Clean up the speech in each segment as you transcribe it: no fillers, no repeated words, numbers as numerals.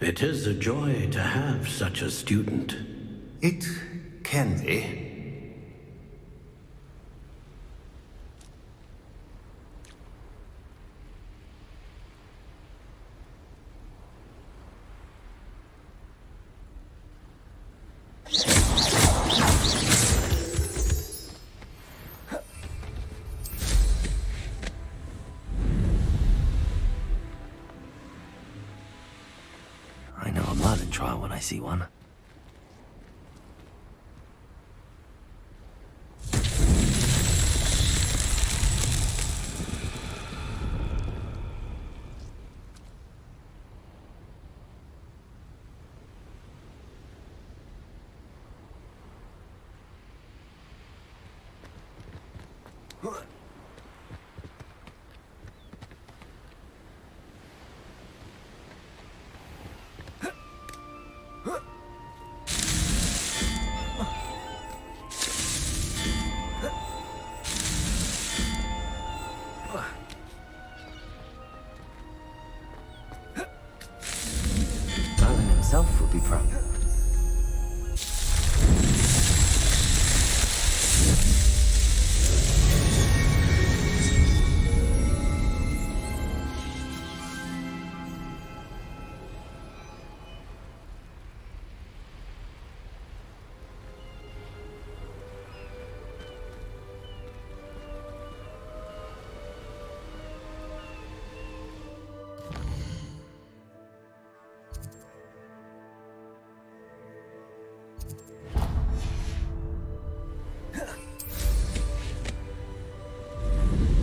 It is a joy to have such a student. It can be. I know a Merlin trial when I see one. Merlin himself would be proud.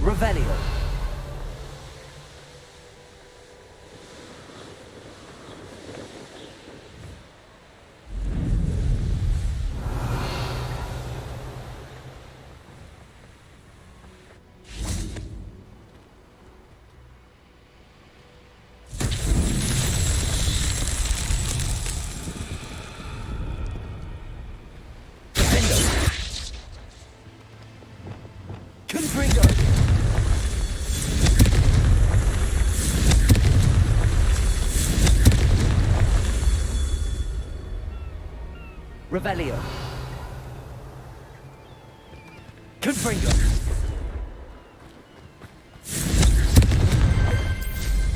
Revelio. Revelio. Confringo.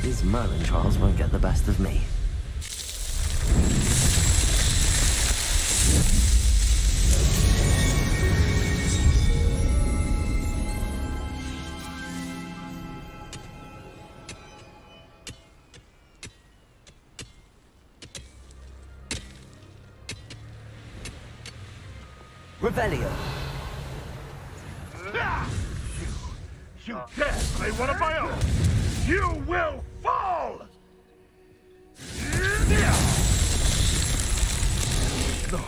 These Merlin trials won't get the best of me. Revelio. You dare play one of my own! You will fall! No!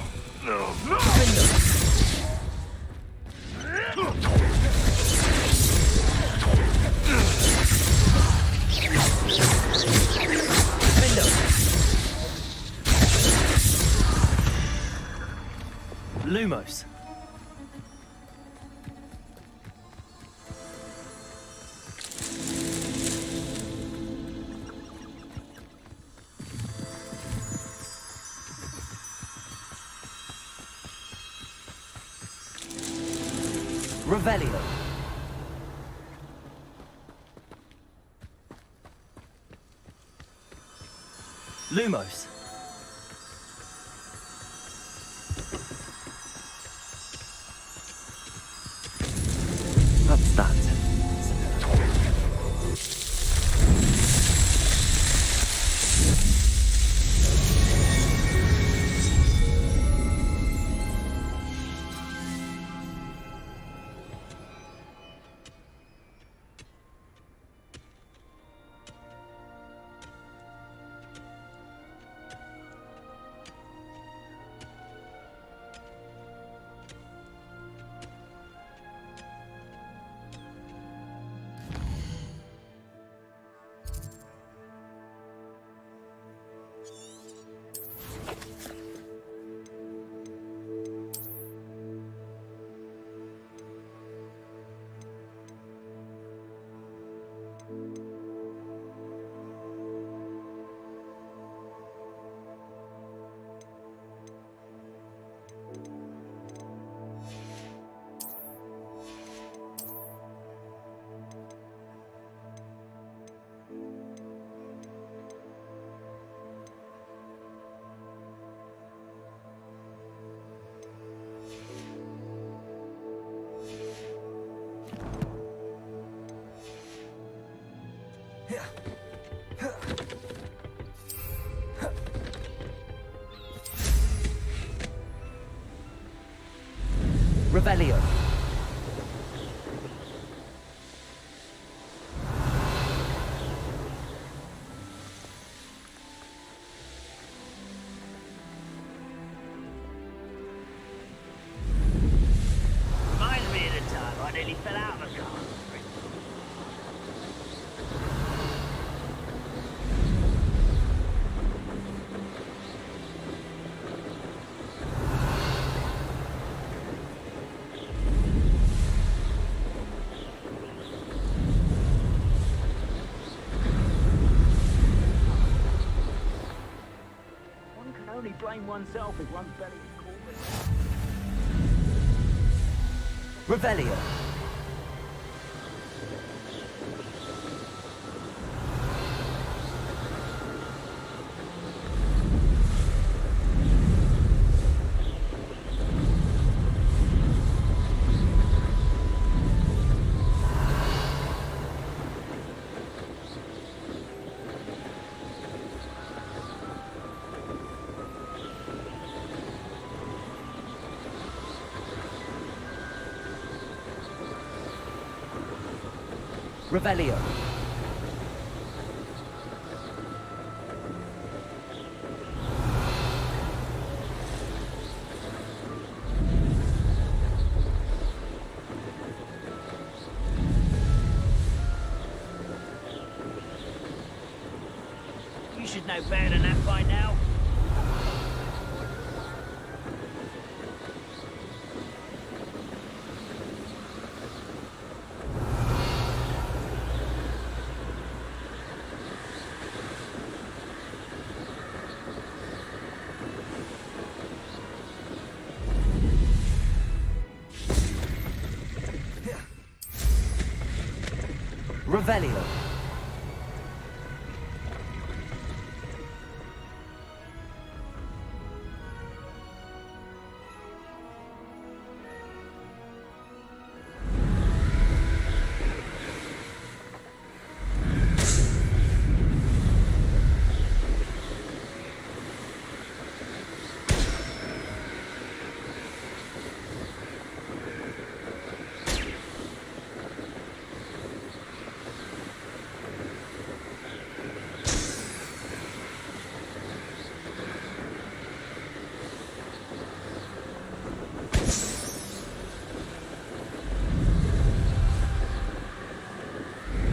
Lumos. Revelio. Lumos. That's that. Revelio. Reminds me of the time I nearly fell out of the car. One can only blame oneself if one's belly is cold. Revelio. Revelio. You should know better than that by now. Revelio.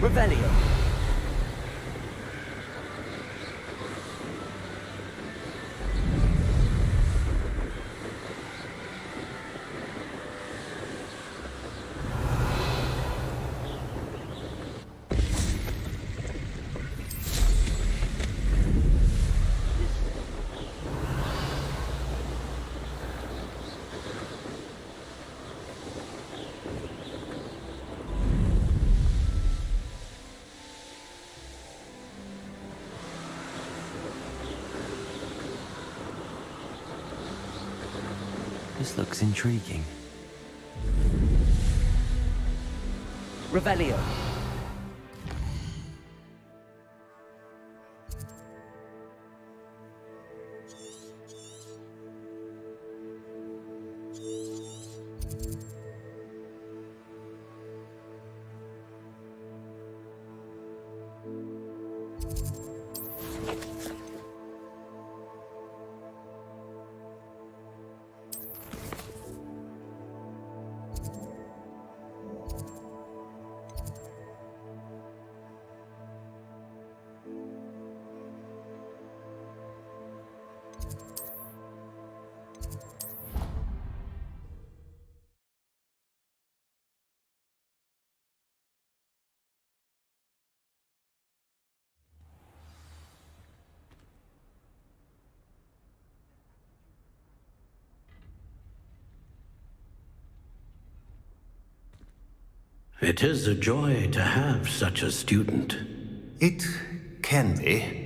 Revelio. This looks intriguing. Revelio. It is a joy to have such a student. It can be.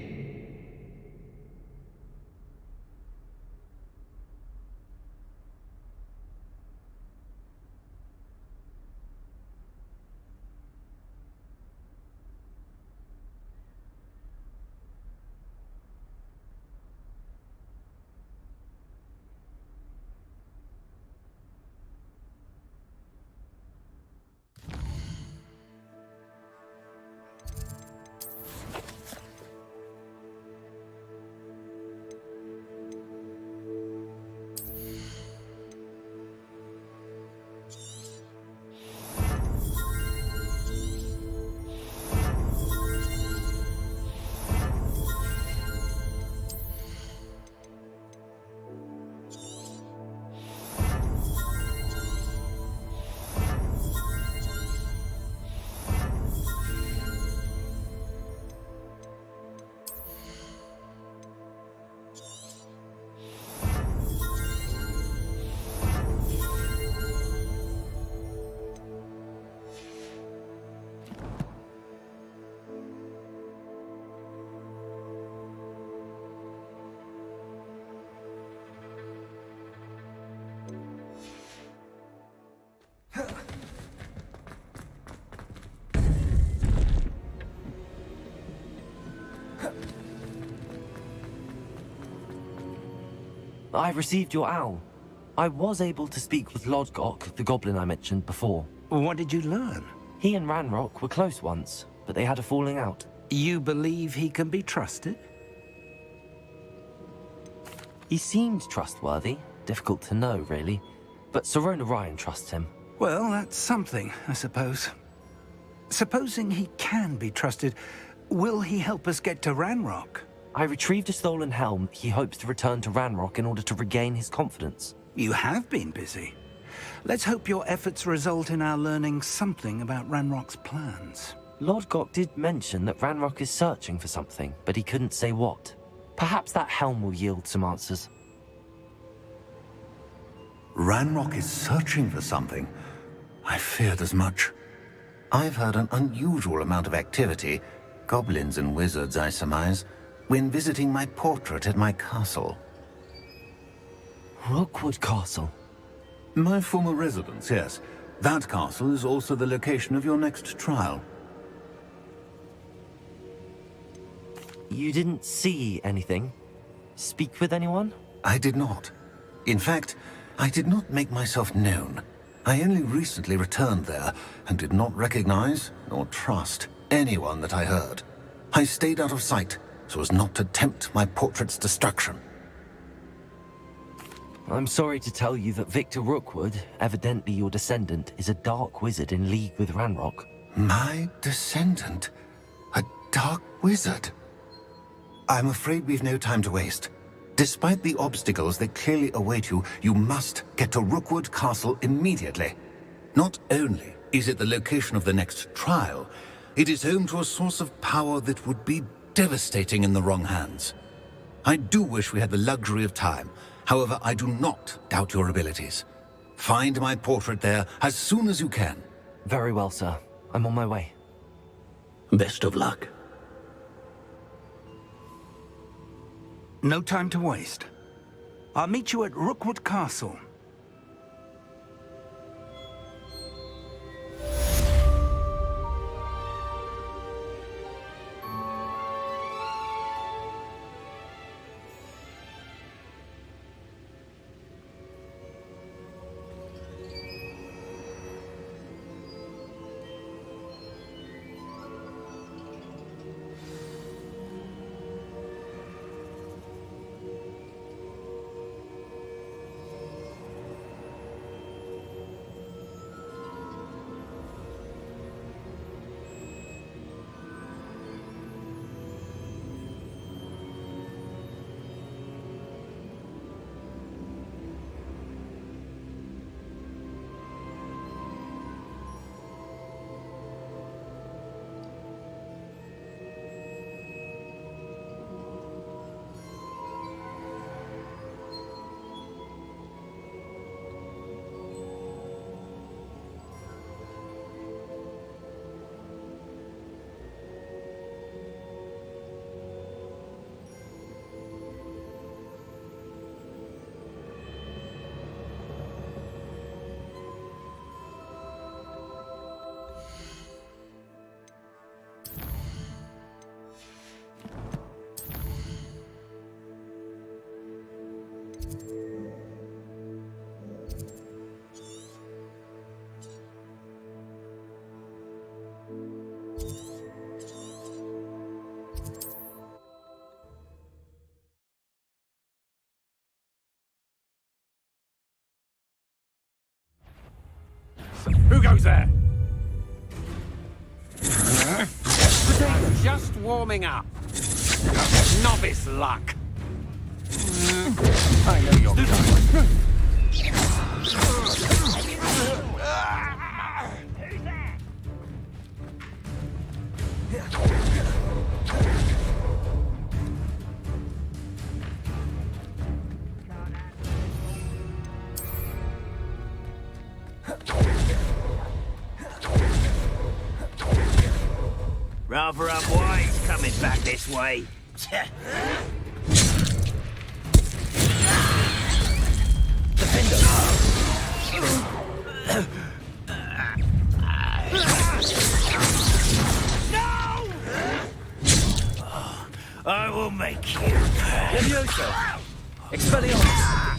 I received your owl. I was able to speak with Lodgok, the goblin I mentioned before. What did you learn? He and Ranrock were close once, but they had a falling out. You believe he can be trusted? He seemed trustworthy. Difficult to know, really. But Sirona Ryan trusts him. Well, that's something, I suppose. Supposing he can be trusted, will he help us get to Ranrock? I retrieved a stolen helm he hopes to return to Ranrock in order to regain his confidence. You have been busy. Let's hope your efforts result in our learning something about Ranrock's plans. Lodgok did mention that Ranrock is searching for something, but he couldn't say what. Perhaps that helm will yield some answers. Ranrock is searching for something. I feared as much. I've heard an unusual amount of activity, goblins and wizards, I surmise, when visiting my portrait at my castle. Rookwood Castle? My former residence, yes. That castle is also the location of your next trial. You didn't see anything? Speak with anyone? I did not. In fact, I did not make myself known. I only recently returned there and did not recognize nor trust anyone that I heard. I stayed out of sight so as not to tempt my portrait's destruction. I'm sorry to tell you that Victor Rookwood, evidently your descendant, is a dark wizard in league with Ranrock. My descendant? A dark wizard? I'm afraid we've no time to waste. Despite the obstacles that clearly await you, you must get to Rookwood Castle immediately. Not only is it the location of the next trial, it is home to a source of power that would be devastating in the wrong hands. I do wish we had the luxury of time. However, I do not doubt your abilities. Find my portrait there as soon as you can. Very well, sir. I'm on my way. Best of luck. No time to waste. I'll meet you at Rookwood Castle. Who goes there? Just warming up. Novice luck. I know you're coming. Rather unwise coming back this way. No! I will make you. Levioso! Expelliarmus!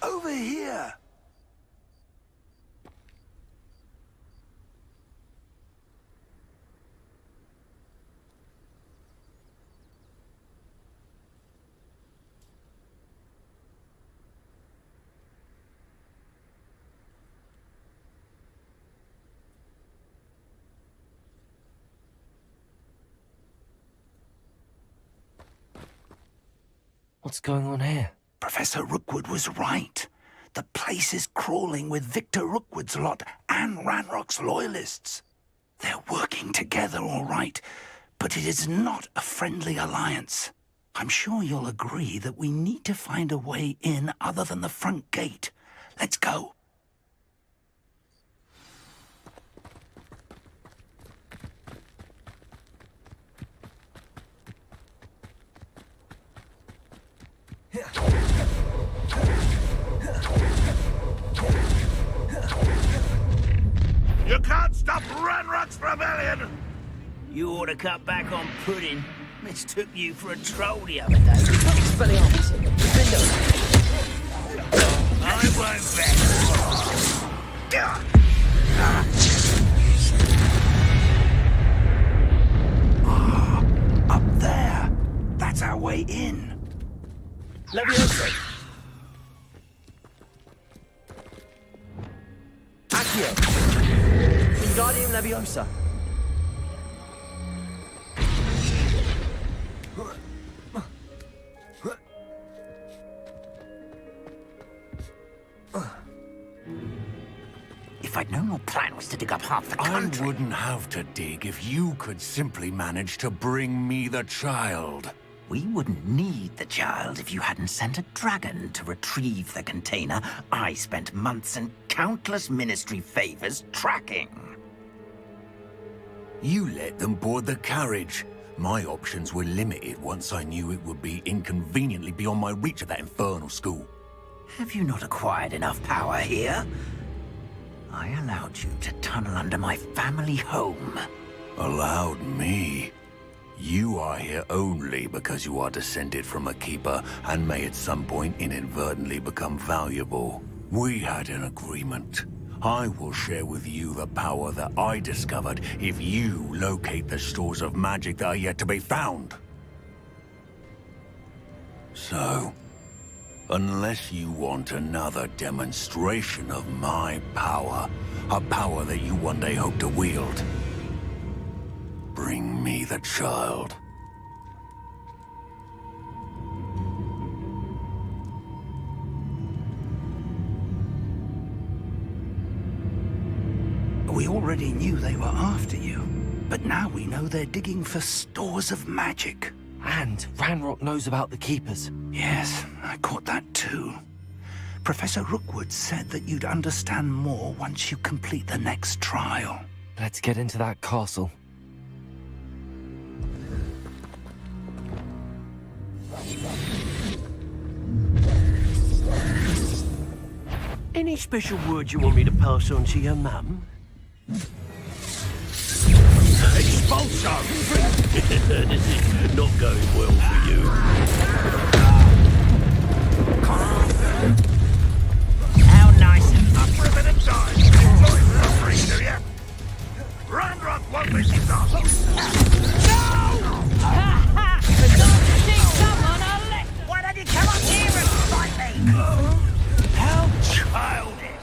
Over here! What's going on here? Professor Rookwood was right. The place is crawling with Victor Rookwood's lot and Ranrock's loyalists. They're working together, all right, but it is not a friendly alliance. I'm sure you'll agree that we need to find a way in other than the front gate. Let's go. You can't stop Ranrock's rebellion! You ought to cut back on pudding. Mistook you for a troll the other day. I won't bet. Up there. That's our way in. Leviosa. Accio. Wingardium Leviosa. If I'd known your plan was to dig up half the country... I wouldn't have to dig if you could simply manage to bring me the child. We wouldn't need the child if you hadn't sent a dragon to retrieve the container I spent months and countless ministry favors tracking. You let them board the carriage. My options were limited once I knew it would be inconveniently beyond my reach at that infernal school. Have you not acquired enough power here? I allowed you to tunnel under my family home. Allowed me? You are here only because you are descended from a keeper and may at some point inadvertently become valuable. We had an agreement. I will share with you the power that I discovered if you locate the stores of magic that are yet to be found. So, unless you want another demonstration of my power, a power that you one day hope to wield, bring me the child. We already knew they were after you, but now we know they're digging for stores of magic. And Ranrock knows about the Keepers. Yes, I caught that too. Professor Rookwood said that you'd understand more once you complete the next trial. Let's get into that castle. Any special word you want me to pass on to your mum? Expulsion! This is not going well for you. How nice and Up with it and die! Enjoy suffering, do ya? Ranrock won't let you stop! Why don't you come up here and fight me? How childish!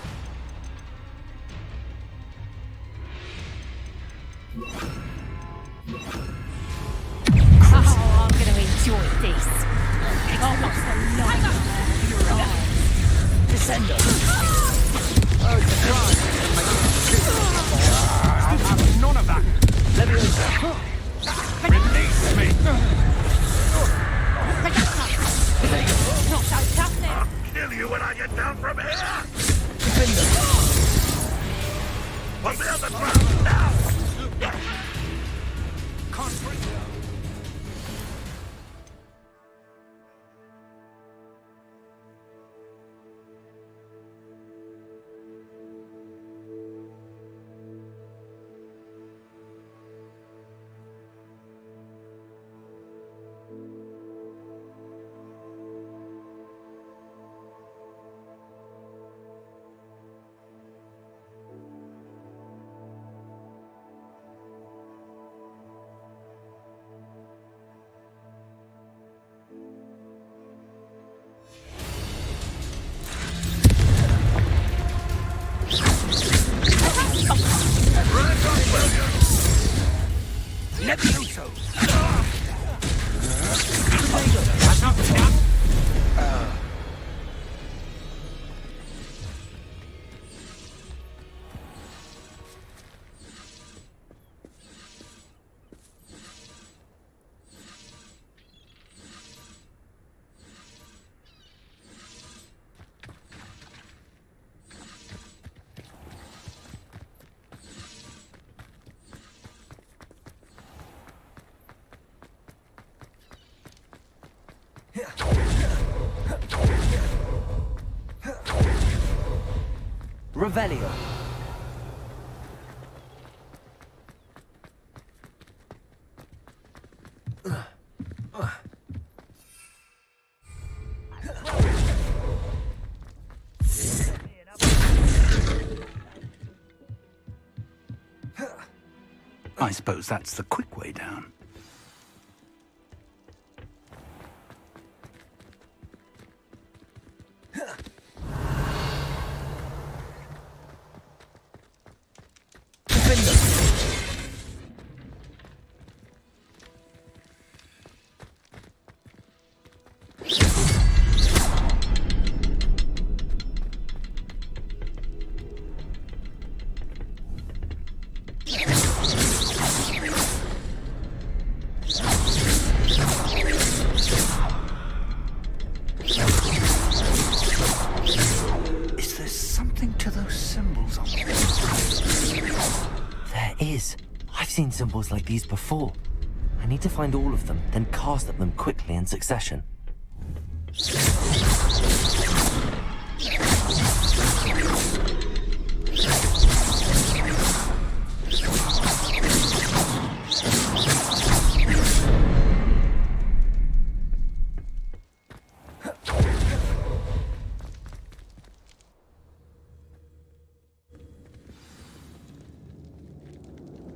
Oh, I'm going to enjoy this. Oh, what's the line? Descendo. Oh, surprise! I'll have none of that! Leviosa. Release me! Not so tough then. I'll kill you when I get down from here! On the other ground, now! Revelio. I suppose that's the quick way down. Is there something to those symbols on them? There is. I've seen symbols like these before. I need to find all of them, then cast at them quickly in succession.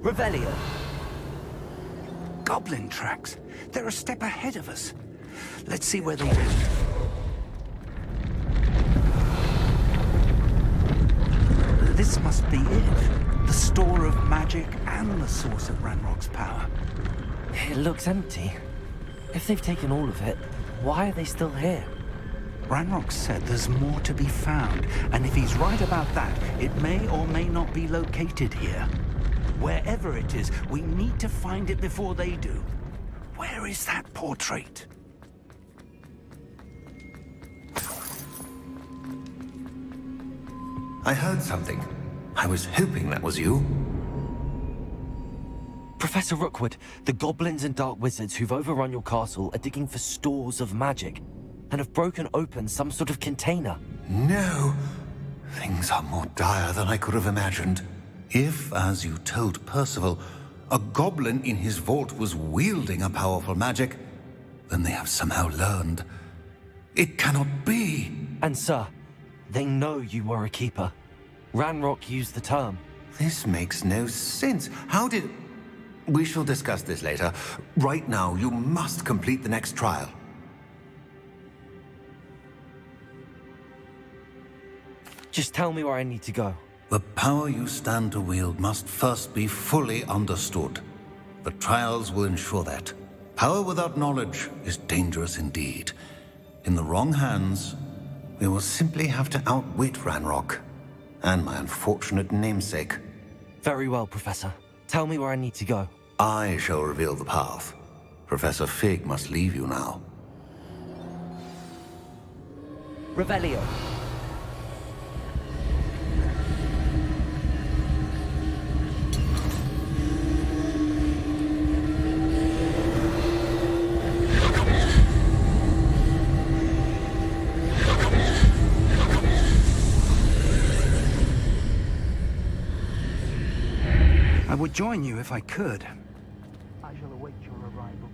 Revelio. Goblin tracks. They're a step ahead of us. Let's see where they lead. This must be it. The store of magic and the source of Ranrock's power. It looks empty. If they've taken all of it, why are they still here? Ranrock said there's more to be found, and if he's right about that, it may or may not be located here. Wherever it is, we need to find it before they do. Where is that portrait? I heard something. I was hoping that was you. Professor Rookwood, the goblins and dark wizards who've overrun your castle are digging for stores of magic and have broken open some sort of container. No. Things are more dire than I could have imagined. If, as you told Percival, a goblin in his vault was wielding a powerful magic, then they have somehow learned. It cannot be. And sir, they know you were a keeper. Ranrock used the term. This makes no sense. How did... We shall discuss this later. Right now, you must complete the next trial. Just tell me where I need to go. The power you stand to wield must first be fully understood. The trials will ensure that. Power without knowledge is dangerous indeed. In the wrong hands, we will simply have to outwit Ranrock and my unfortunate namesake. Very well, Professor. Tell me where I need to go. I shall reveal the path. Professor Fig must leave you now. Revelio. I would join you if I could. I shall await your arrival.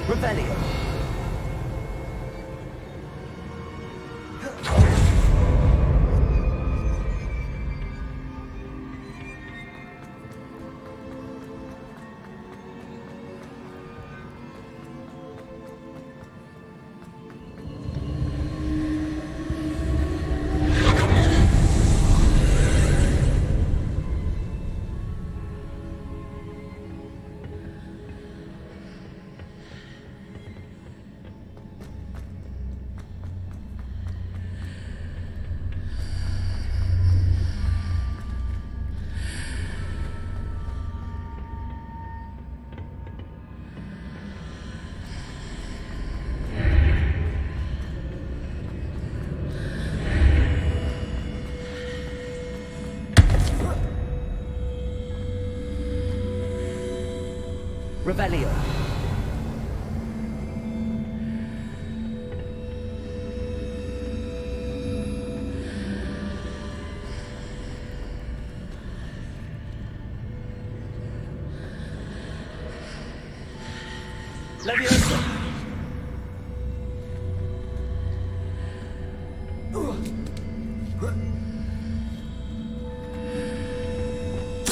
Revelio. Revelio. Leviosa!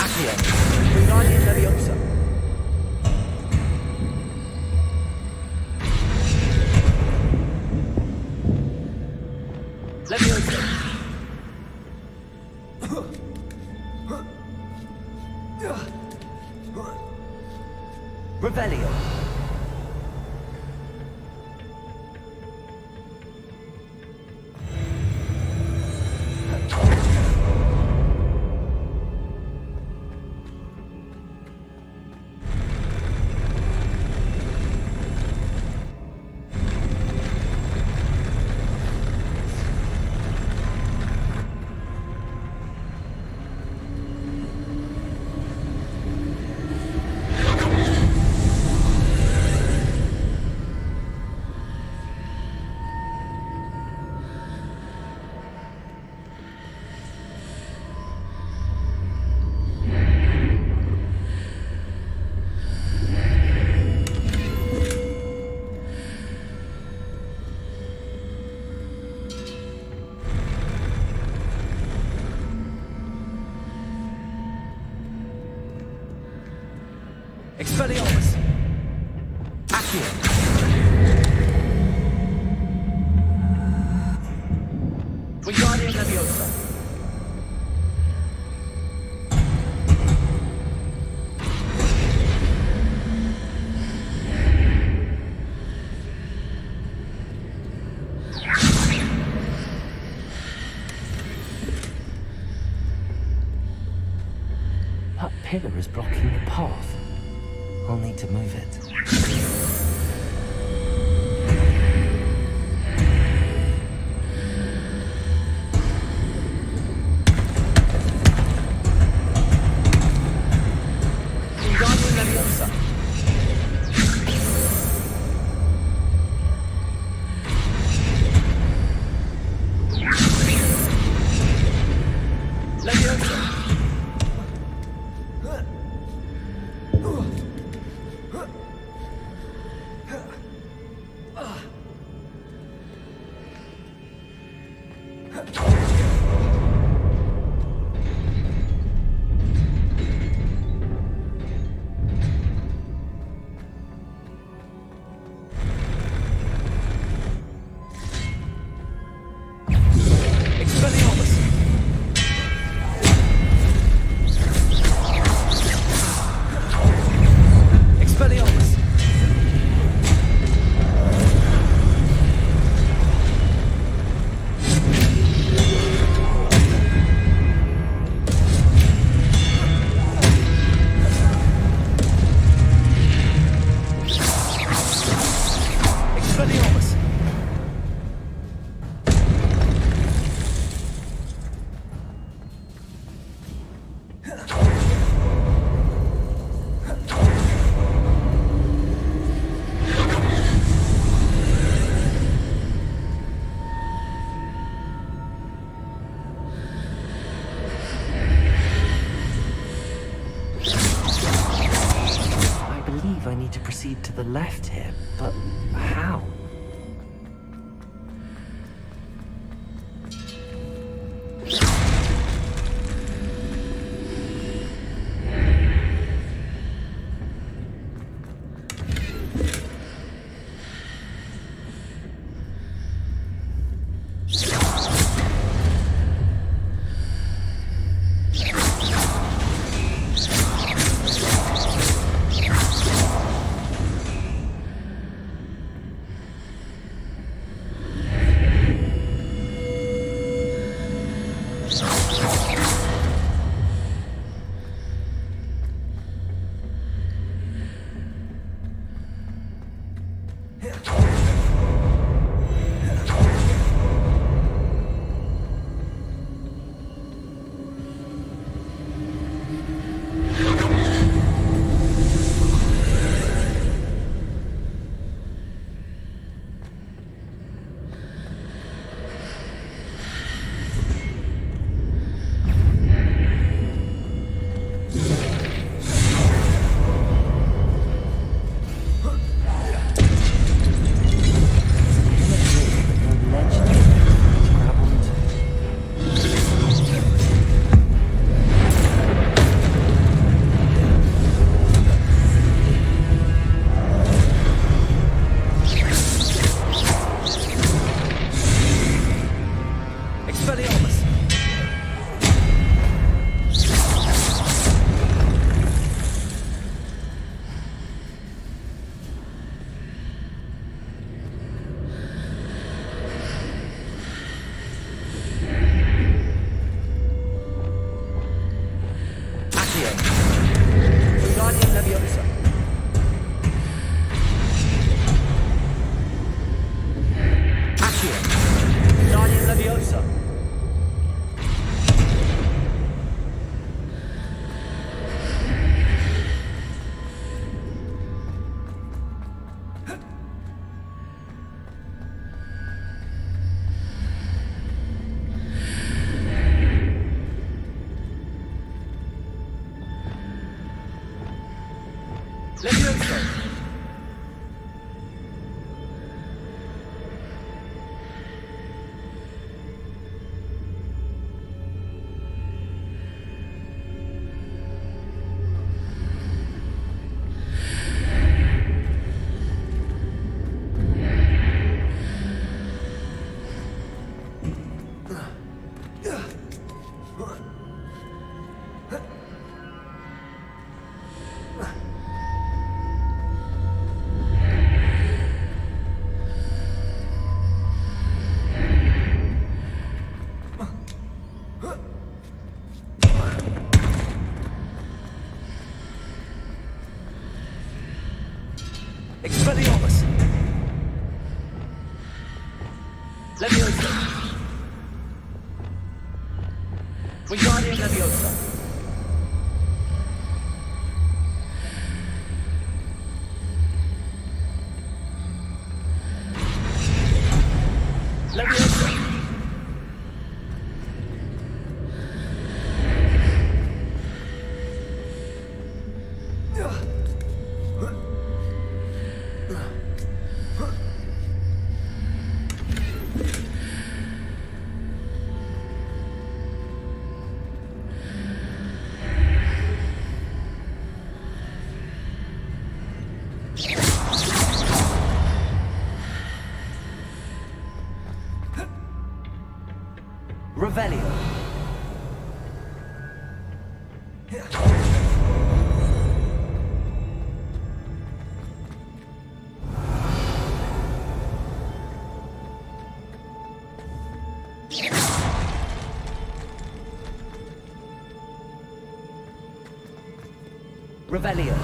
Accio! Wingardium Leviosa! Leviosa! Revelio! Expelliarmus! Accio! Wingardium Leviosa! That pillar is blocking the path. I'll need to move it. Wingardium Leviosa! Leviosa! Expelliarmus! Expelliarmus! Expelliarmus! I believe I need to proceed to the left here, but how? Levioso! Expelliarmus! Leviosa! Wingardium Leviosa! Leviosa! Revelio. Revelio.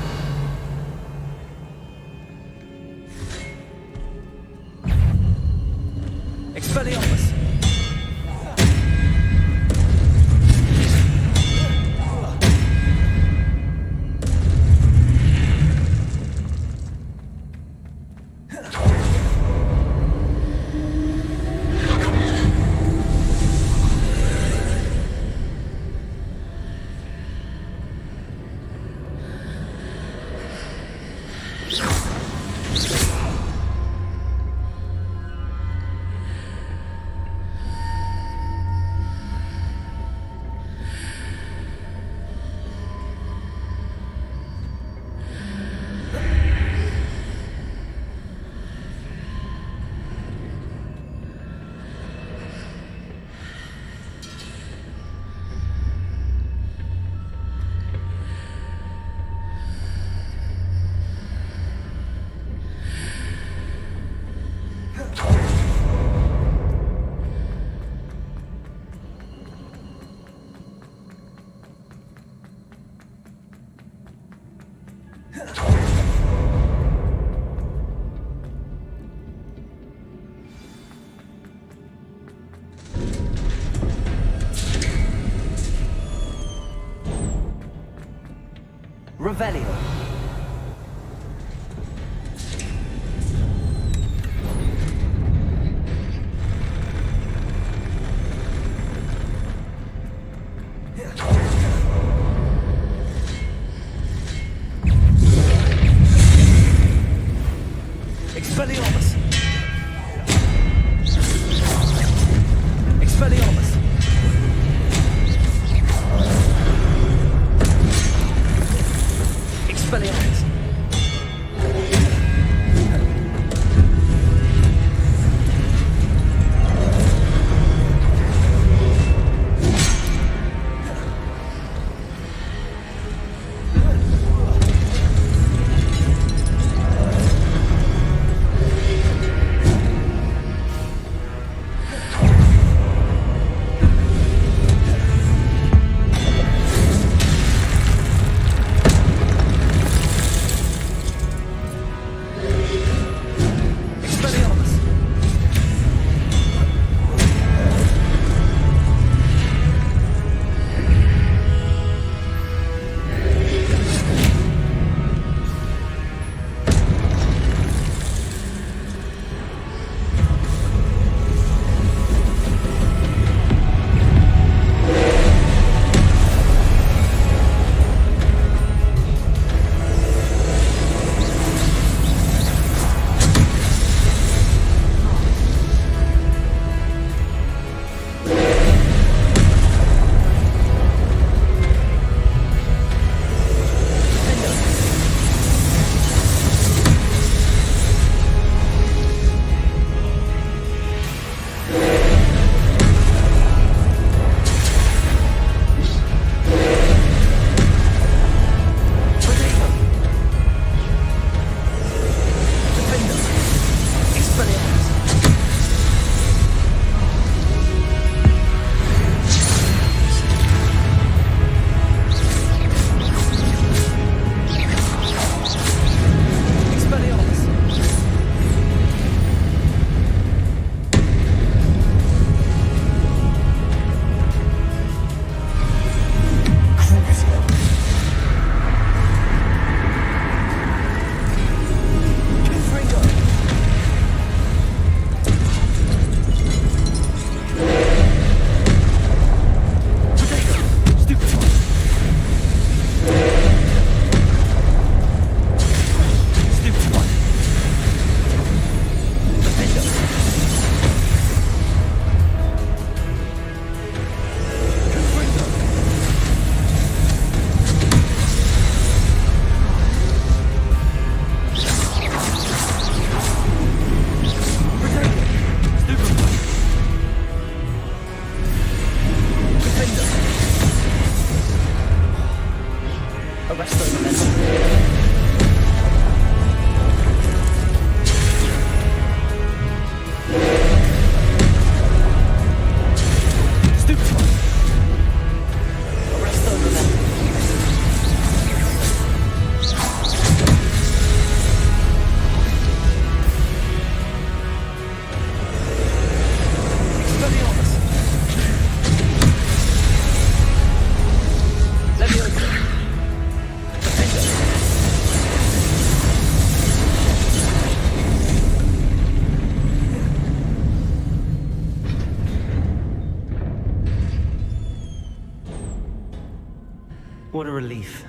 Expelliarmus. Revelio. Expelliarmus. Expelliarmus. Expelliarmus. relief.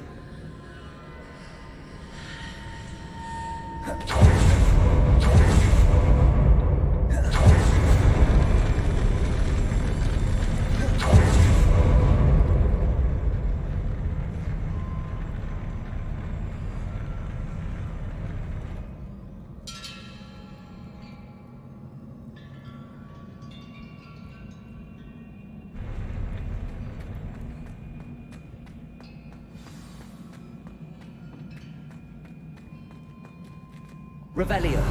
Revelio.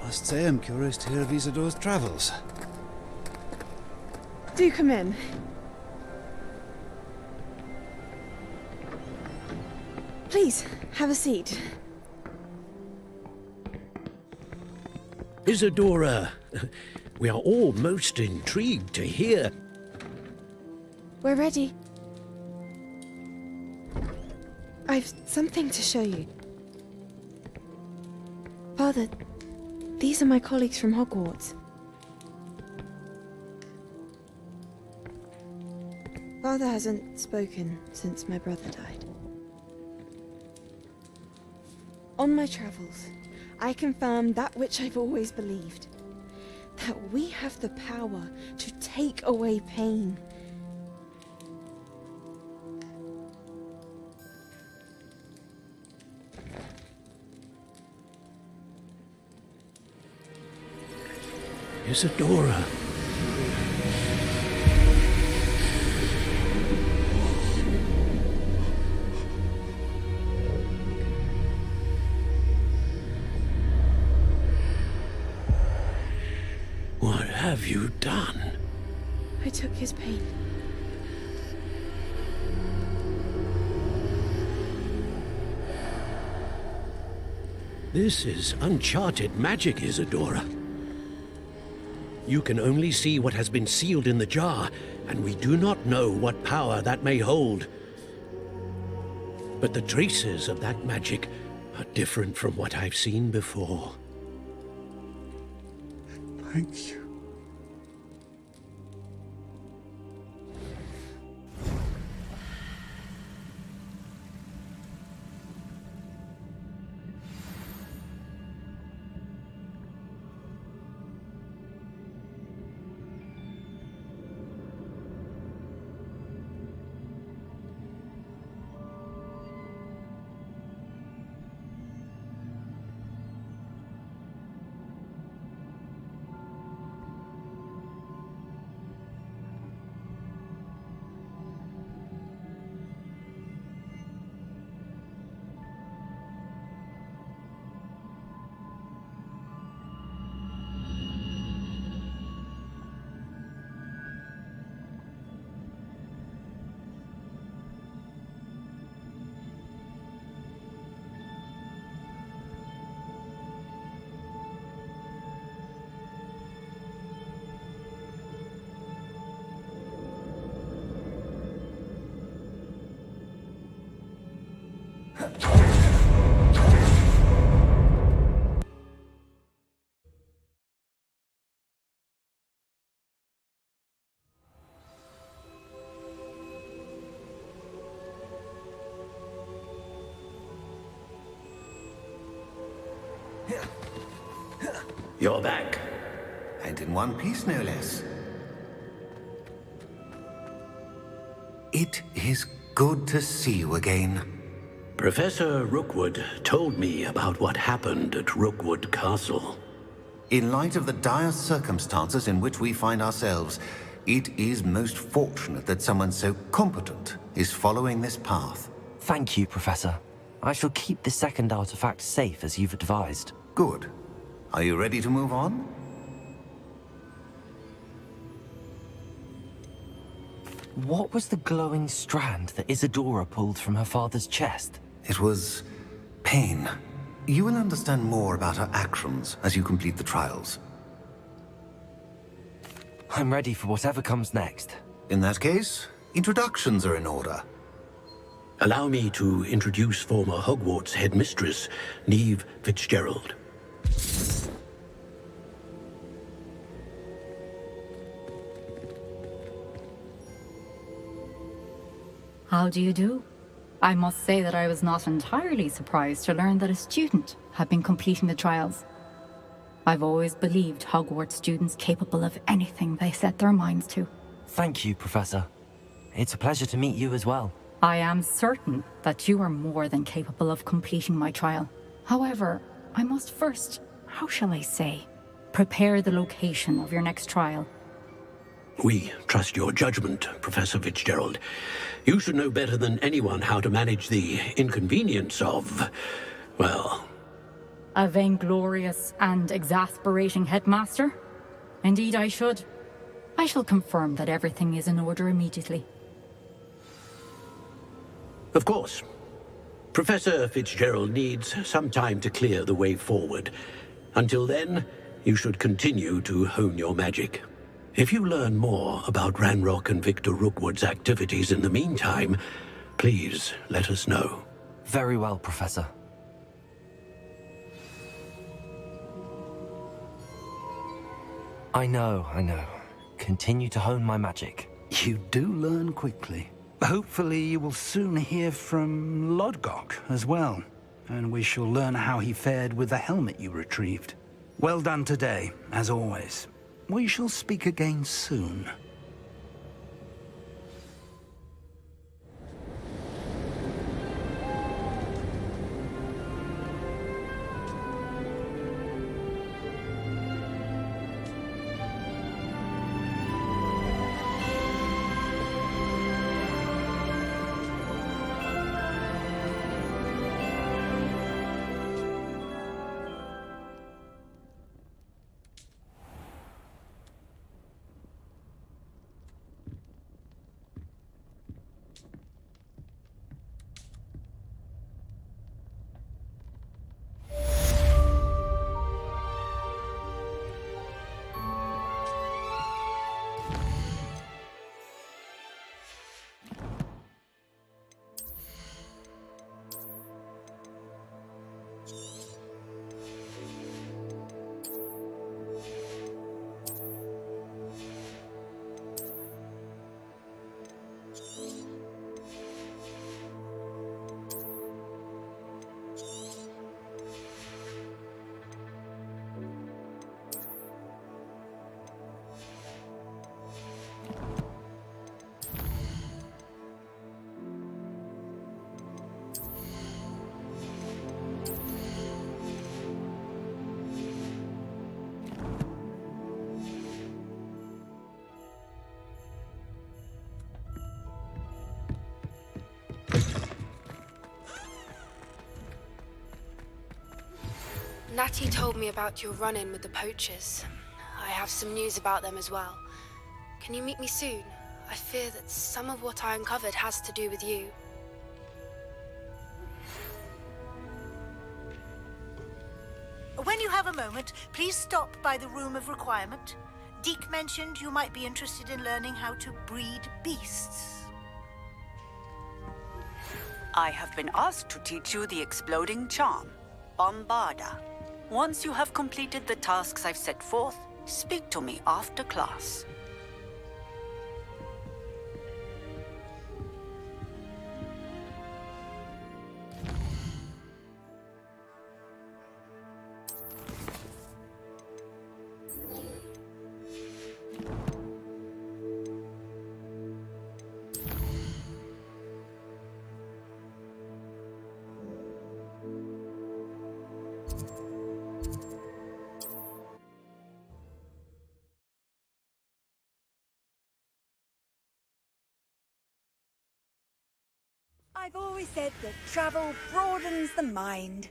I must say I'm curious to hear of Isidore's travels. Do come in. Please, have a seat. Isadora, we are all most intrigued to hear. We're ready. I've something to show you. Father, these are my colleagues from Hogwarts. Father hasn't spoken since my brother died. On my travels, I confirmed that which I've always believed. That we have the power to take away pain. Isadora. What have you done? I took his pain. This is uncharted magic, Isadora. You can only see what has been sealed in the jar, and we do not know what power that may hold. But the traces of that magic are different from what I've seen before. Thank you. You're back. And in one piece, no less. It is good to see you again. Professor Rookwood told me about what happened at Rookwood Castle. In light of the dire circumstances in which we find ourselves, it is most fortunate that someone so competent is following this path. Thank you, Professor. I shall keep the second artifact safe as you've advised. Good. Are you ready to move on? What was the glowing strand that Isadora pulled from her father's chest? It was pain. You will understand more about her actions as you complete the trials. I'm ready for whatever comes next. In that case, introductions are in order. Allow me to introduce former Hogwarts headmistress, Neve Fitzgerald. How do you do? I must say that I was not entirely surprised to learn that a student had been completing the trials. I've always believed Hogwarts students capable of anything they set their minds to. Thank you, Professor. It's a pleasure to meet you as well. I am certain that you are more than capable of completing my trial. However, I must first, how shall I say, prepare the location of your next trial. We trust your judgment, Professor Fitzgerald. You should know better than anyone how to manage the inconvenience of, well... A vainglorious and exasperating headmaster? Indeed I should. I shall confirm that everything is in order immediately. Of course. Professor Fitzgerald needs some time to clear the way forward. Until then, you should continue to hone your magic. If you learn more about Ranrock and Victor Rookwood's activities in the meantime, please let us know. Very well, Professor. I know. Continue to hone my magic. You do learn quickly. Hopefully you will soon hear from Lodgok as well, and we shall learn how he fared with the helmet you retrieved. Well done today, as always. We shall speak again soon. Natty told me about your run-in with the poachers. I have some news about them as well. Can you meet me soon? I fear that some of what I uncovered has to do with you. When you have a moment, please stop by the Room of Requirement. Deke mentioned you might be interested in learning how to breed beasts. I have been asked to teach you the exploding charm, Bombarda. Once you have completed the tasks I've set forth, speak to me after class. I've always said that travel broadens the mind.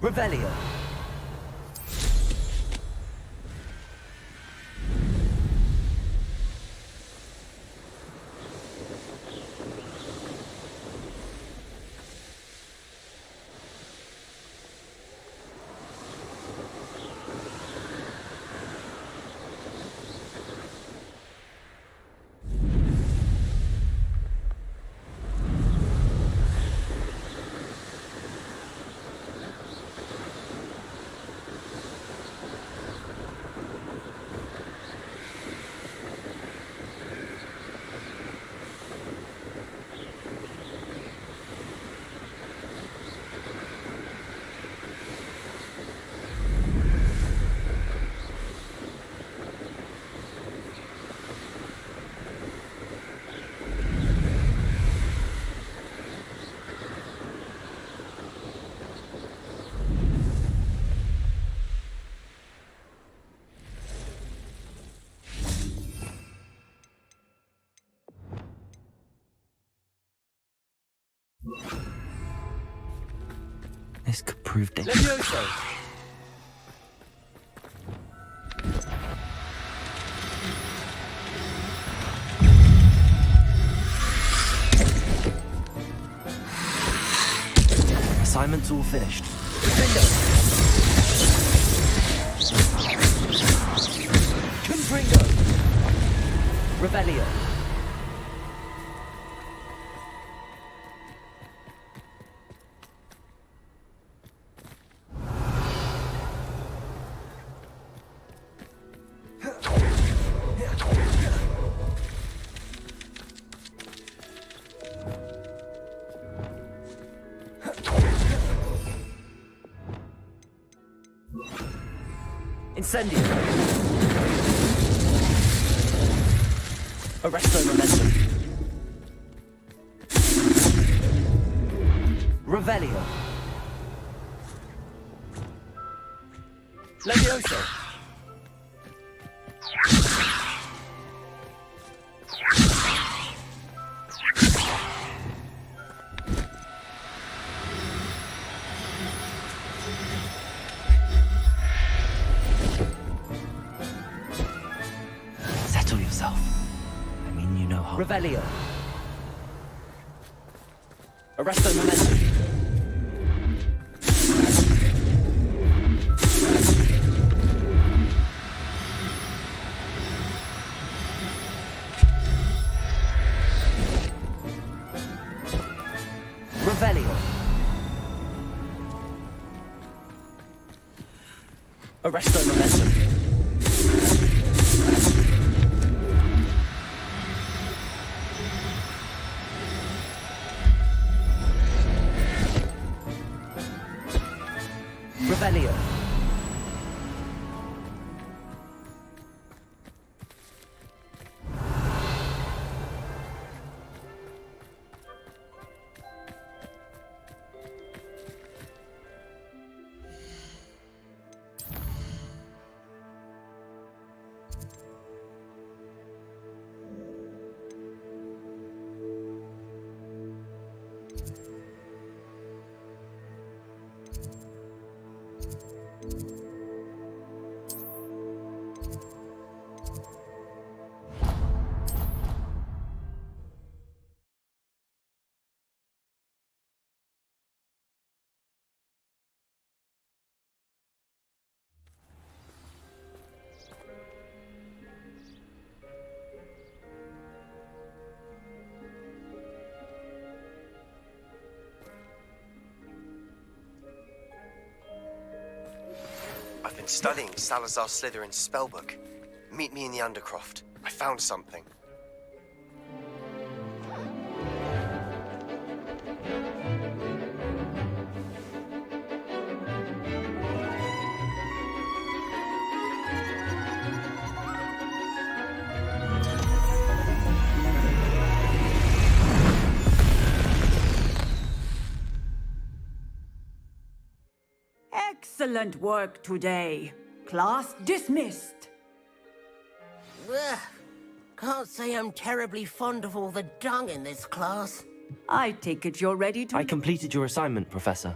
Revelio. This could prove dangerous. Assignment's all finished. Confringo! Revelio. Incendio. Arresto momentum. Revelio. Levioso. Settle yourself. I mean, you know how. Revelio. Arresto momentum. Revelio. Arresto momentum. Revelio. studying Salazar Slytherin's spellbook. Meet me in the Undercroft. I found something. Excellent work today. Class dismissed. Ugh. Can't say I'm terribly fond of all the dung in this class. I take it you're ready to... I completed your assignment, Professor.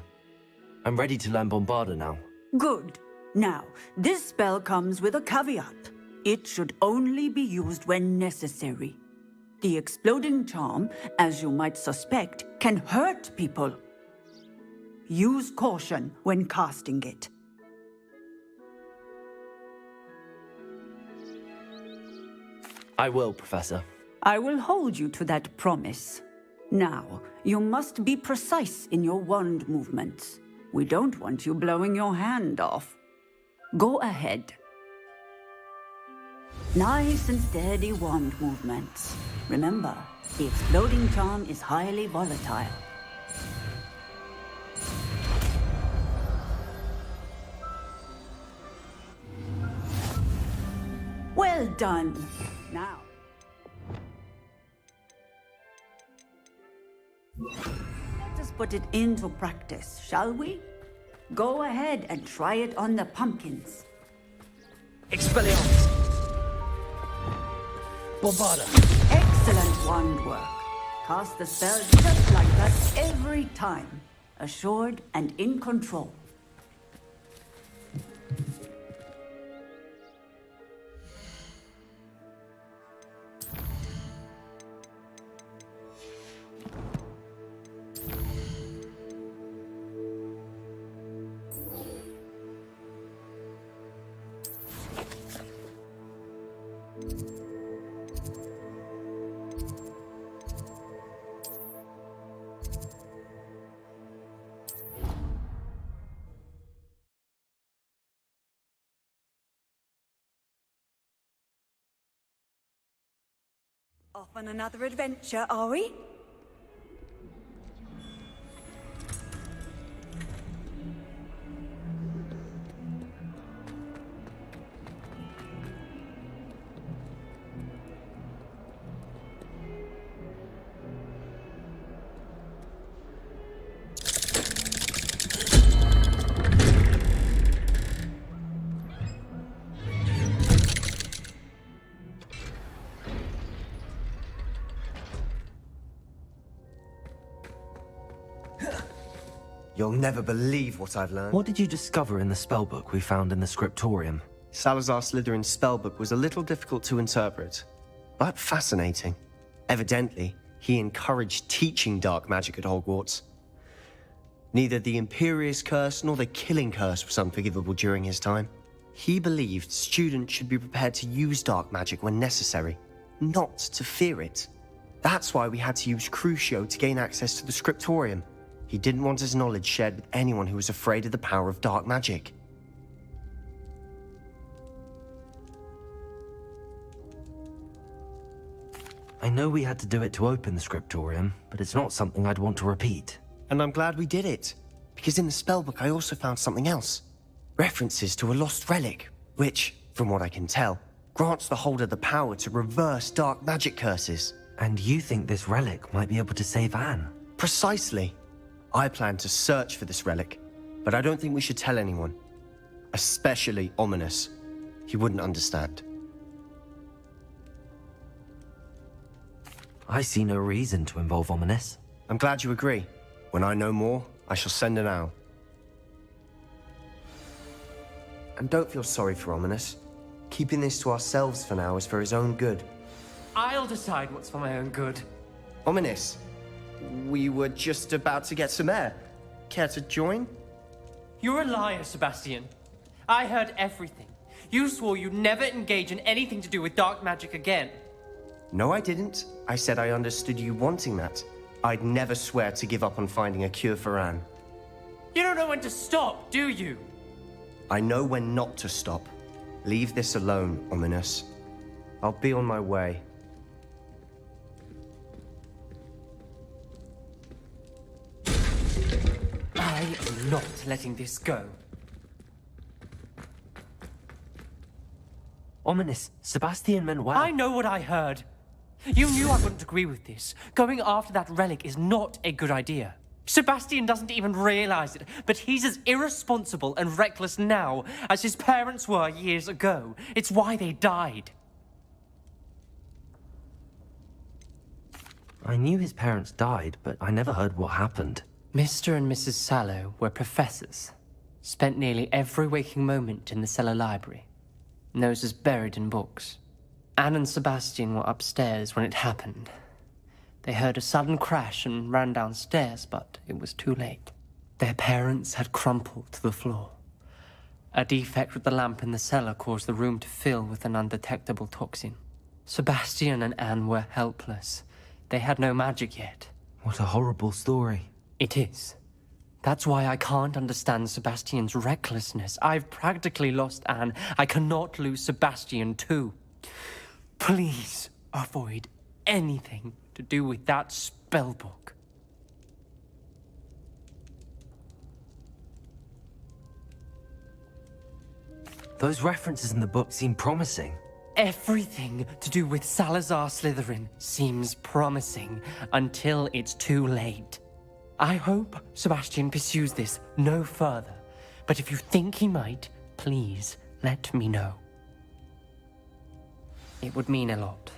I'm ready to learn Bombarda now. Good. Now, this spell comes with a caveat. It should only be used when necessary. The exploding charm, as you might suspect, can hurt people. Use caution when casting it. I will, Professor. I will hold you to that promise. Now, you must be precise in your wand movements. We don't want you blowing your hand off. Go ahead. Nice and steady wand movements. Remember, the exploding charm is highly volatile. Well done. Now. Let us put it into practice, shall we? Go ahead and try it on the pumpkins. Expelliarmus! Bombarda! Excellent wand work. Cast the spell just like that every time. Assured and in control. Off on another adventure, are we? You'll never believe what I've learned. What did you discover in the spellbook we found in the scriptorium? Salazar Slytherin's spellbook was a little difficult to interpret, but fascinating. Evidently, he encouraged teaching dark magic at Hogwarts. Neither the Imperious Curse nor the Killing Curse was unforgivable during his time. He believed students should be prepared to use dark magic when necessary, not to fear it. That's why we had to use Crucio to gain access to the scriptorium. He didn't want his knowledge shared with anyone who was afraid of the power of dark magic. I know we had to do it to open the scriptorium, but it's not something I'd want to repeat. And I'm glad we did it, because in the spellbook I also found something else. References to a lost relic, which, from what I can tell, grants the holder the power to reverse dark magic curses. And you think this relic might be able to save Anne? Precisely. I plan to search for this relic, but I don't think we should tell anyone. Especially Ominous. He wouldn't understand. I see no reason to involve Ominous. I'm glad you agree. When I know more, I shall send an owl. And don't feel sorry for Ominous. Keeping this to ourselves for now is for his own good. I'll decide what's for my own good. Ominous, we were just about to get some air. Care to join? You're a liar, Sebastian. I heard everything. You swore you'd never engage in anything to do with dark magic again. No, I didn't. I said I understood you wanting that. I'd never swear to give up on finding a cure for Anne. You don't know when to stop, do you? I know when not to stop. Leave this alone, Ominous. I'll be on my way. I am not letting this go. Ominous, Sebastian meant well. I know what I heard. You knew I wouldn't agree with this. Going after that relic is not a good idea. Sebastian doesn't even realize it, but he's as irresponsible and reckless now as his parents were years ago. It's why they died. I knew his parents died, but I never heard what happened. Mr. and Mrs. Sallow were professors. Spent nearly every waking moment in the cellar library. Noses buried in books. Anne and Sebastian were upstairs when it happened. They heard a sudden crash and ran downstairs, but it was too late. Their parents had crumpled to the floor. A defect with the lamp in the cellar caused the room to fill with an undetectable toxin. Sebastian and Anne were helpless. They had no magic yet. What a horrible story. It is. That's why I can't understand Sebastian's recklessness. I've practically lost Anne. I cannot lose Sebastian too. Please avoid anything to do with that spellbook. Those references in the book seem promising. Everything to do with Salazar Slytherin seems promising until it's too late. I hope Sebastian pursues this no further, but if you think he might, please let me know. It would mean a lot.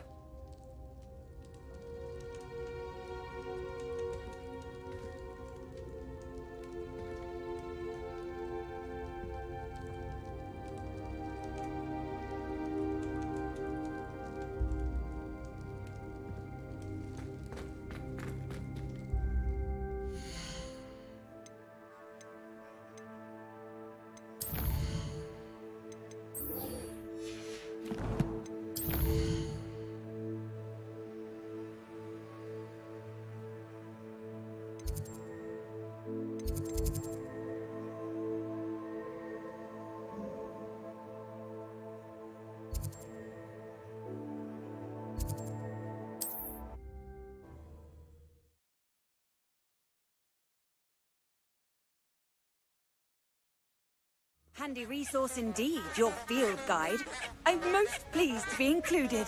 Handy resource indeed, your field guide. I'm most pleased to be included.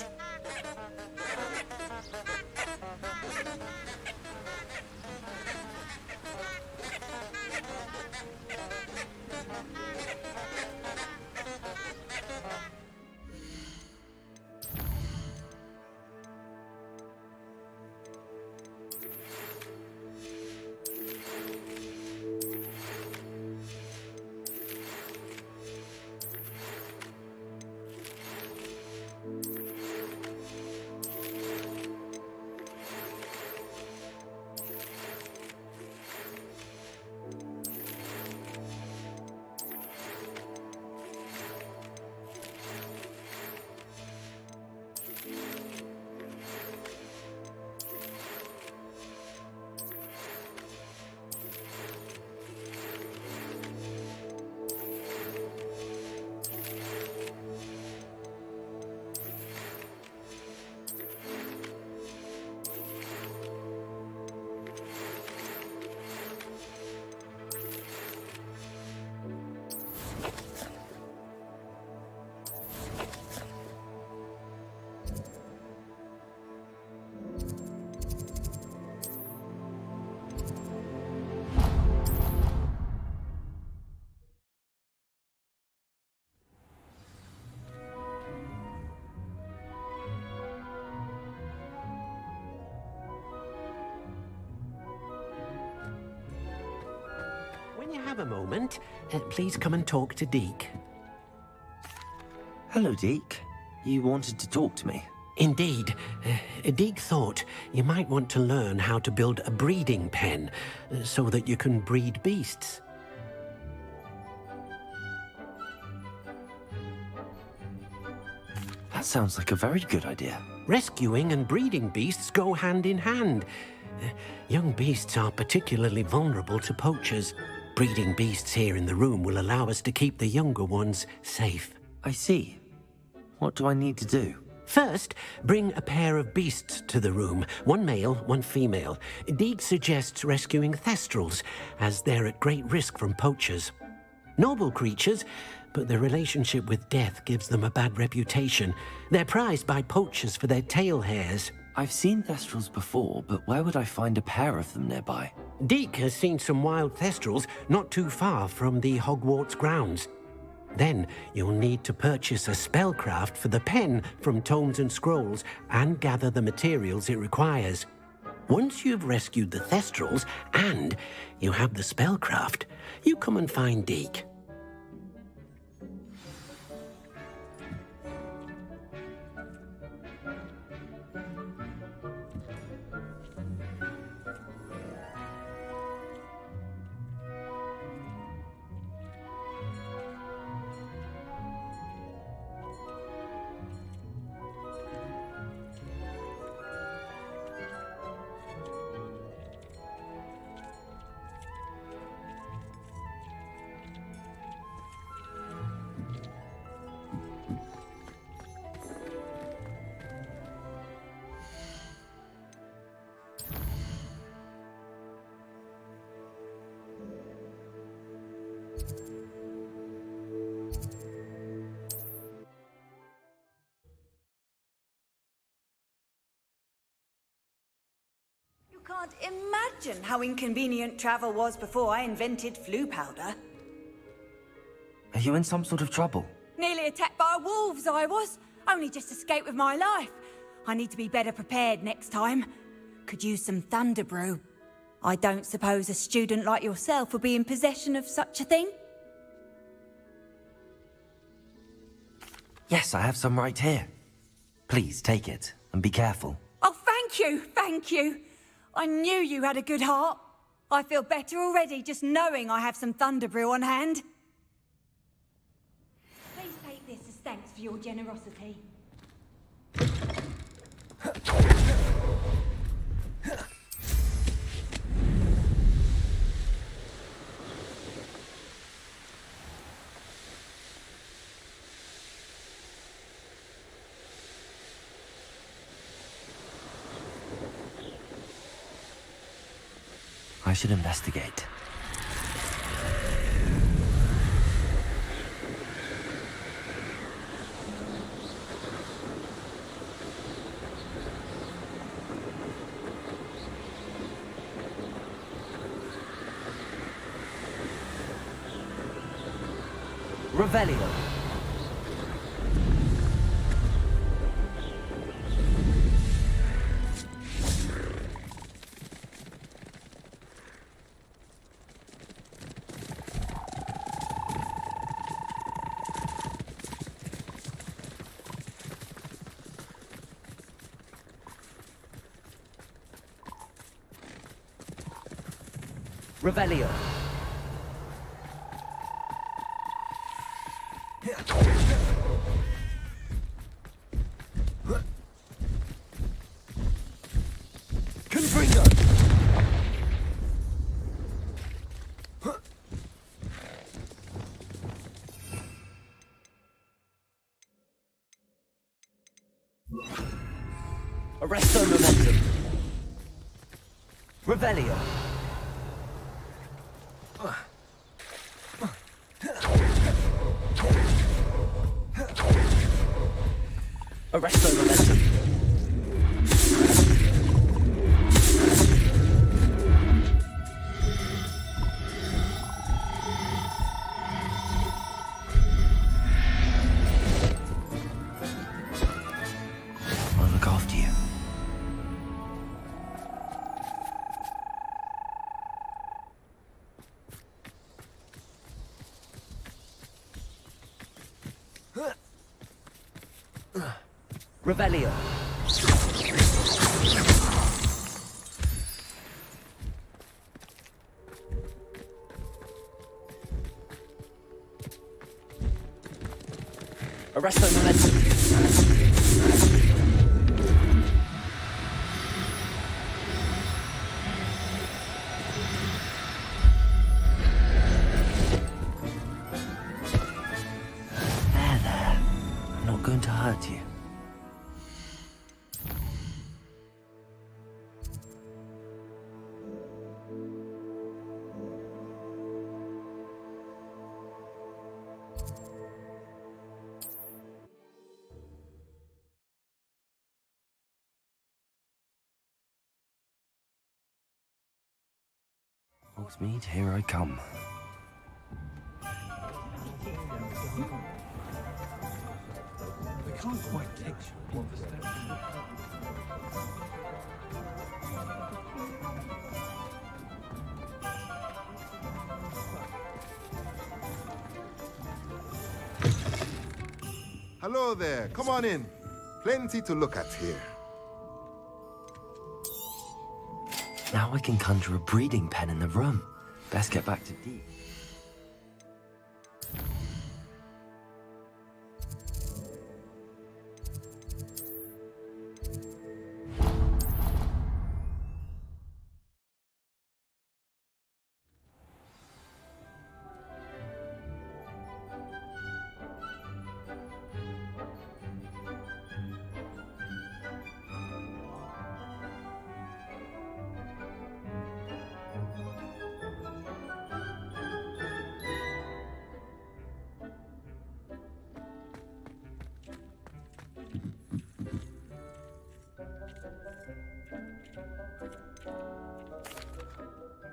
When you have a moment, please come and talk to Deke. Hello, Deke. You wanted to talk to me? Indeed. Deke thought you might want to learn how to build a breeding pen so that you can breed beasts. That sounds like a very good idea. Rescuing and breeding beasts go hand in hand. Young beasts are particularly vulnerable to poachers. Breeding beasts here in the room will allow us to keep the younger ones safe. I see. What do I need to do? First, bring a pair of beasts to the room. One male, one female. Deek suggests rescuing thestrals, as they're at great risk from poachers. Noble creatures, but their relationship with death gives them a bad reputation. They're prized by poachers for their tail hairs. I've seen thestrals before, but where would I find a pair of them nearby? Deek has seen some wild thestrals not too far from the Hogwarts grounds. Then you'll need to purchase a spellcraft for the pen from Tomes and Scrolls and gather the materials it requires. Once you've rescued the thestrals and you have the spellcraft, you come and find Deek. Can't imagine how inconvenient travel was before I invented flu powder. Are you in some sort of trouble? Nearly attacked by wolves, I was. Only just escaped with my life. I need to be better prepared next time. Could use some thunder brew. I don't suppose a student like yourself would be in possession of such a thing? Yes, I have some right here. Please take it, and be careful. Oh, thank you, thank you. I knew you had a good heart. I feel better already just knowing I have some thunder brew on hand. Please take this as thanks for your generosity. I should investigate. Revelio. Revelio. Confringo! Arresto momentum. Revelio. Arresto momentum. I'll look after you. Revelio. Arresto momentum. hurt you. Hogsmeade, here I come. We can't quite take you. Hello there, come on in. Plenty to look at here. Now I can conjure a breeding pen in the room. Best get back to Deke.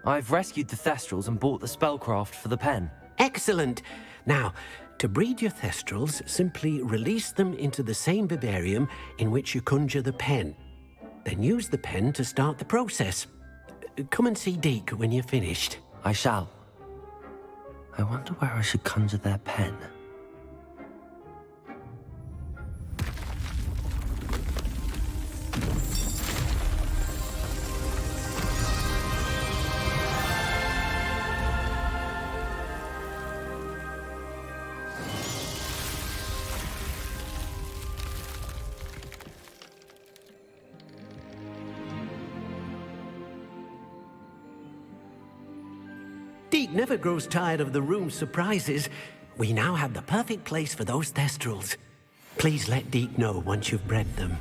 I've rescued the Thestrals and bought the spellcraft for the pen. Excellent. Now, to breed your Thestrals, simply release them into the same vivarium in which you conjure the pen. Then use the pen to start the process. Come and see Deke when you're finished. I shall. I wonder where I should conjure their pen. Deke never grows tired of the room's surprises. We now have the perfect place for those Thestrals. Please let Deke know once you've bred them.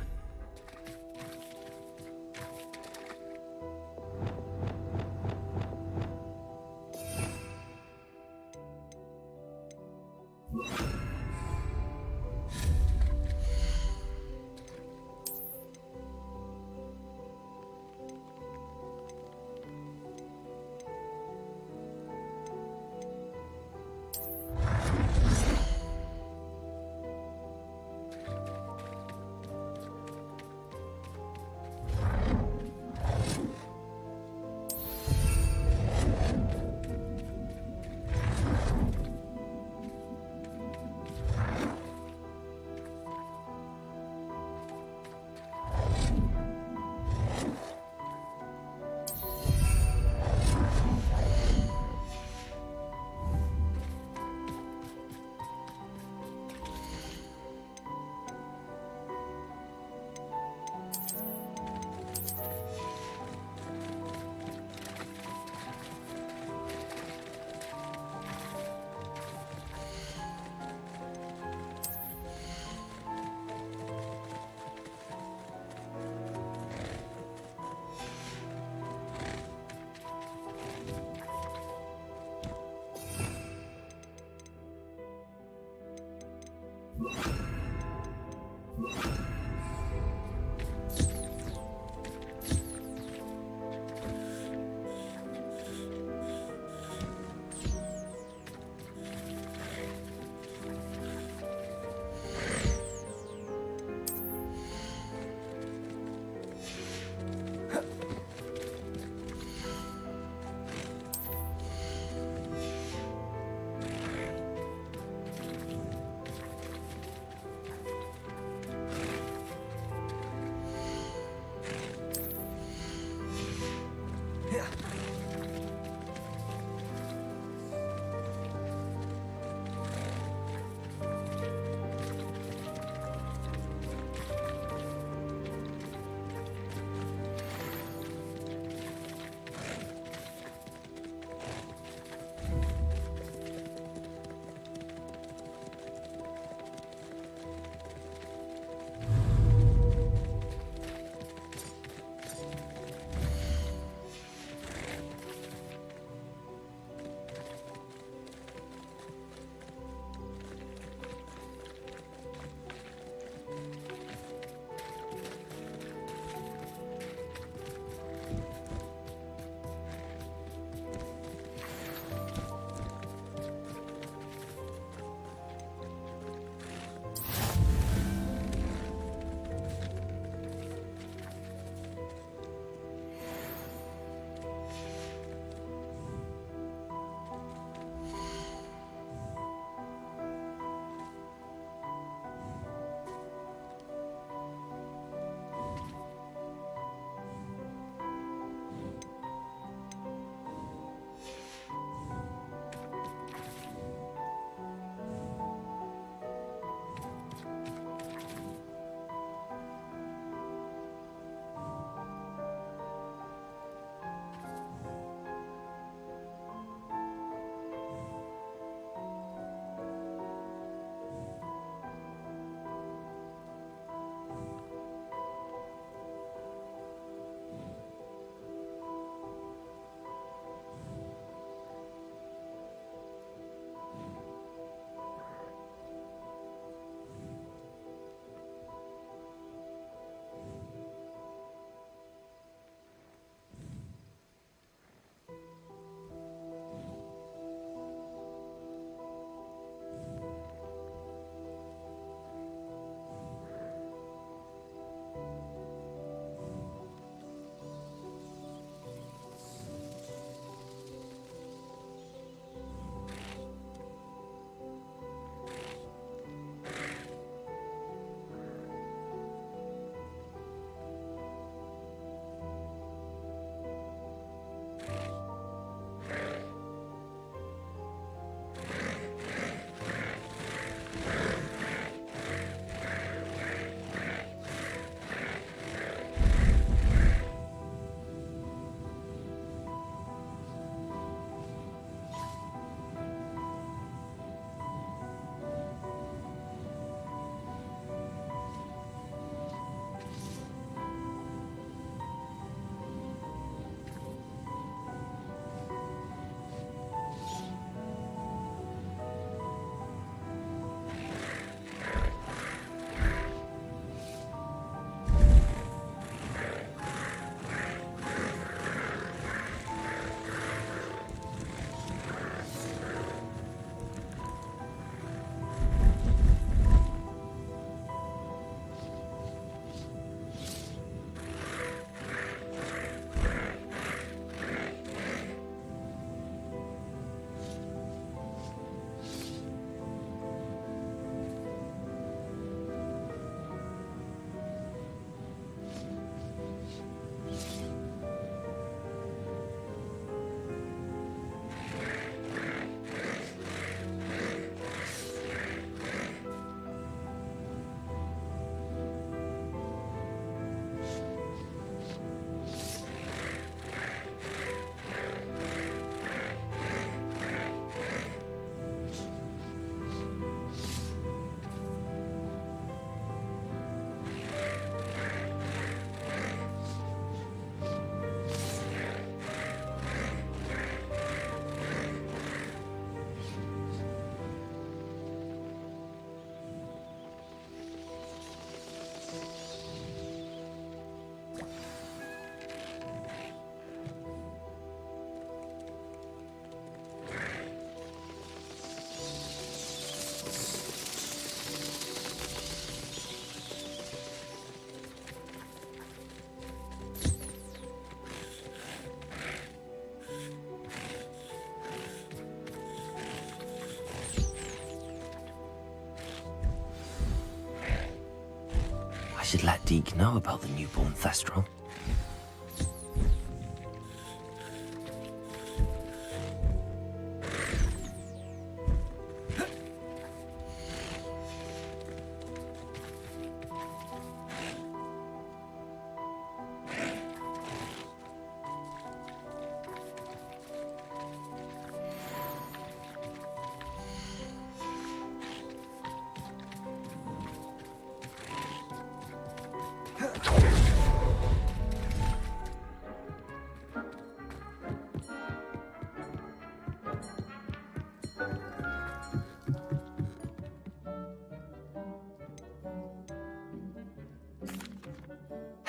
should let Deke know about the newborn Thestral.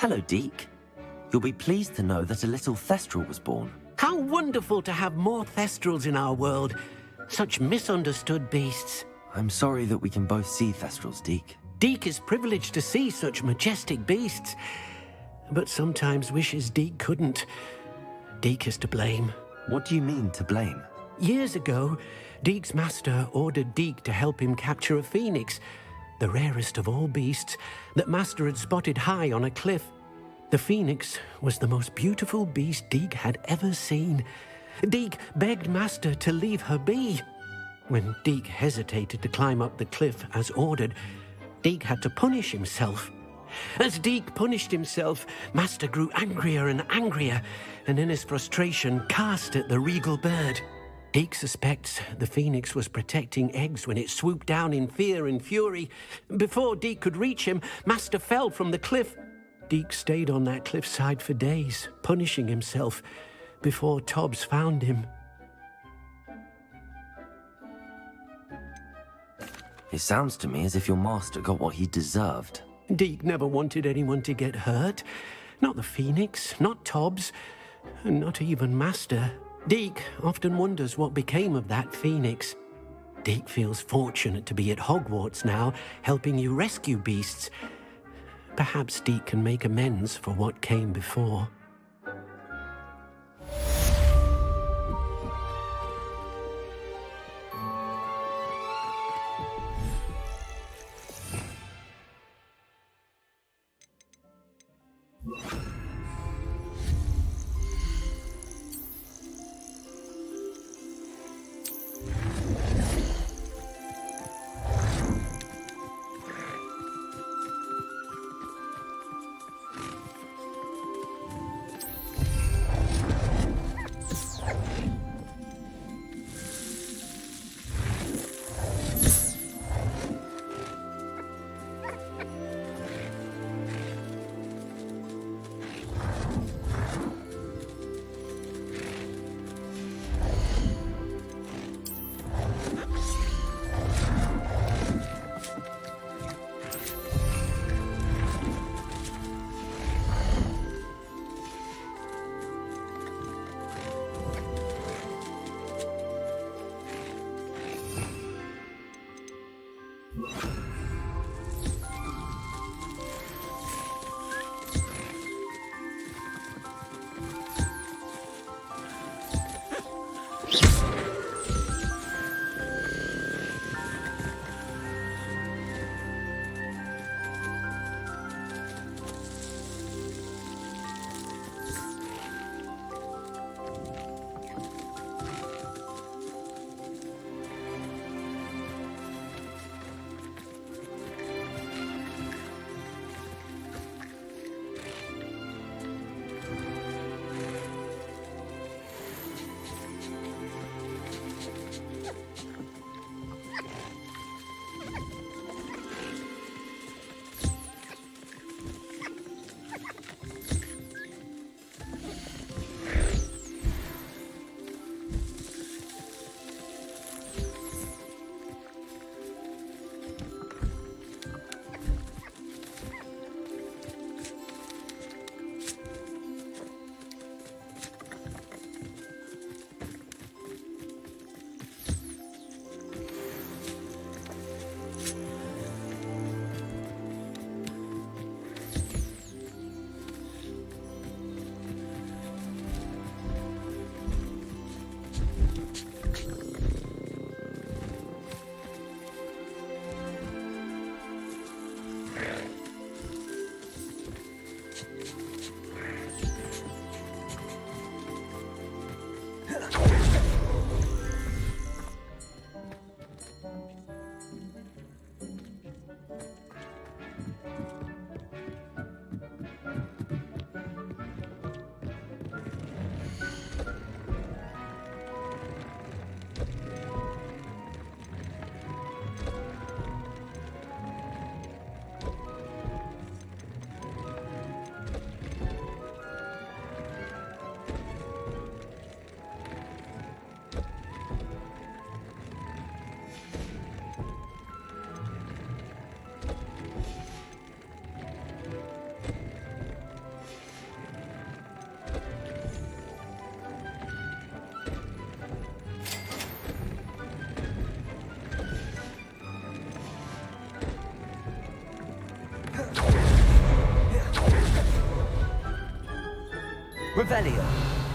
Hello, Deke. You'll be pleased to know that a little Thestral was born. How wonderful to have more Thestrals in our world. Such misunderstood beasts. I'm sorry that we can both see Thestrals, Deke. Deke is privileged to see such majestic beasts, but sometimes wishes Deke couldn't. Deke is to blame. What do you mean, to blame? Years ago, Deke's master ordered Deke to help him capture a phoenix, the rarest of all beasts, that Master had spotted high on a cliff. The phoenix was the most beautiful beast Deke had ever seen. Deke begged Master to leave her be. When Deke hesitated to climb up the cliff as ordered, Deke had to punish himself. As Deke punished himself, Master grew angrier and angrier, and in his frustration cast at the regal bird. Deke suspects the phoenix was protecting eggs when it swooped down in fear and fury. Before Deke could reach him, Master fell from the cliff. Deke stayed on that cliffside for days, punishing himself, before Tobbs found him. It sounds to me as if your master got what he deserved. Deke never wanted anyone to get hurt. Not the phoenix, not Tobbs, and not even Master. Deke often wonders what became of that phoenix. Deke feels fortunate to be at Hogwarts now, helping you rescue beasts. Perhaps Deke can make amends for what came before. Revelio.